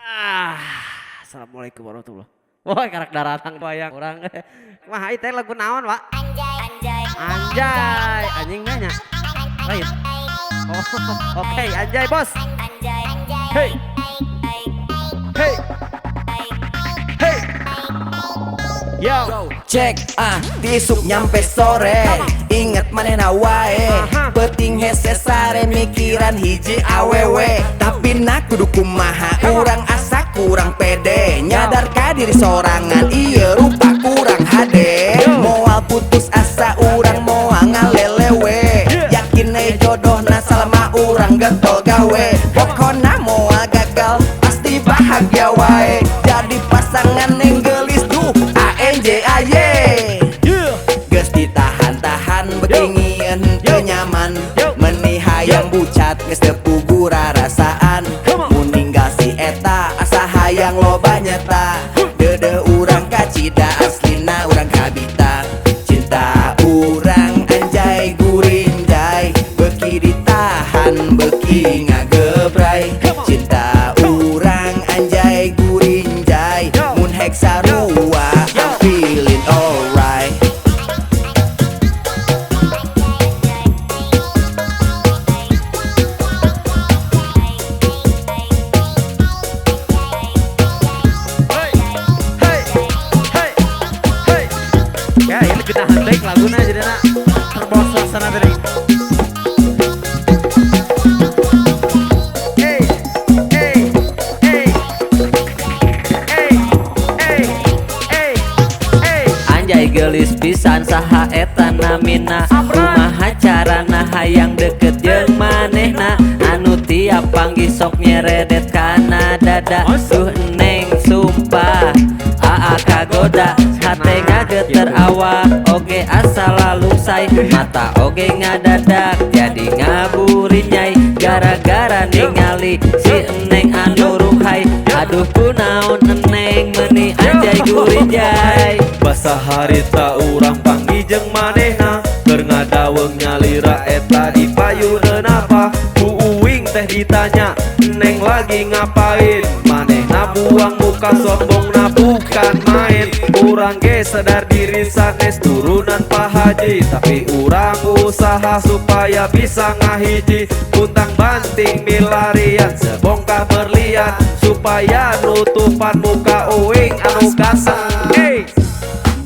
Ah, Assalamualaikum warahmatullah. Wah, karak daratan bayang orang. Wah, itu lagu naon, Pak? Anjay, anjing nanya. Lain. Oh, oke, anjay, Bos. Hey, hey, hey. Yo, Cek tisuk nyampe sore inget manehna wae penting hese sare mikiran hiji awewe tapi nak kudu kumaha urang asa kurang pede nyadar ka diri sorangan iya rupa kurang hade moal putus asa urang moal ngalelewe yakin jodohna salama urang getol gawe pokona moal gagal pasti bahagia wae jadi pasangan yang gelis duh ANJAY geus ditahan-tahan begingieun teu nyaman meuni hayang bucat geus teu pugu rarasaan mun ninggal si eta asa hayang loba nyeta deudeuh urang kacida aslina urang kabita cinta urang anjay gurinjay beuki ditahan beuki ngagebray cinta urang anjay gurinjay mun hek sarua I'm feeling alright. hey, hey, hey, hey. Ya, ini kita hunting laguna jadi nak terbawa suasana tadi. Hey, hey, hey, hey, hey, hey, hey. Anjay gelis pisan saha eta namina kumaha carana hayang deket jeung manehna anu tiap panggih sok nyeredet kana dada duh neng sumpah aa kagoda hate ngageter awak oge asa lalu say mata oge ngadadak jadi ngaburin nyai gara-gara ningali si eneng anu ruhai aduh kunaon eneng meuni anjay gurinjay basa harita urang panggih jeung manehna keur ngadaweung nyalira eta di payuneun apa ku uing teh ditanya neng lagi ngapain manehna buang muka sombongna bukan main urang ge sadar diri sanes turunan Pak Haji tapi urang usaha supaya bisa ngahiji puntang banting milarian sebongkah berlian supaya nutupan muka uing anu gasang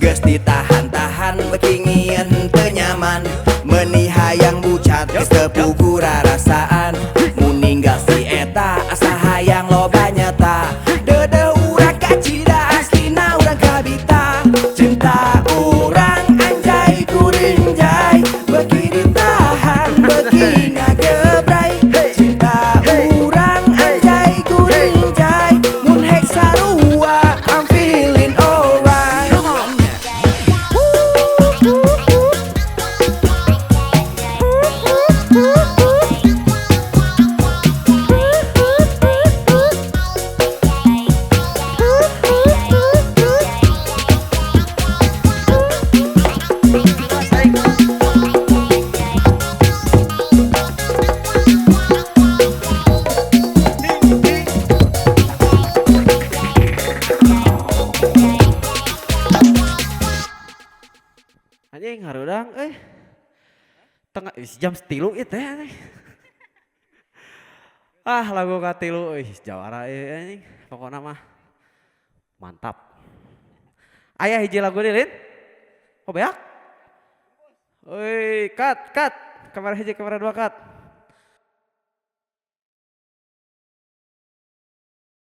geus ditahan-tahan begingieun teu nyaman meuni hayang bucat geus teu pugu rarasaan mun ninggal si eta asa hayang loba nyata deudeuh urang kacida aslina urang kabita cinta urang anjay gurinjay beuki ditahan beuki ngagebray cinta urang anjay gurinjay mun hek sarua I'm feeling alright. Anjing harudang tengah jam 3 itu ya anjing. Lagu katilu jawara anjing pokoknya mah mantap. Aya hiji lagu deui Lin. Oh beak. Oi, cut. Kamera hiji kamera dua cut.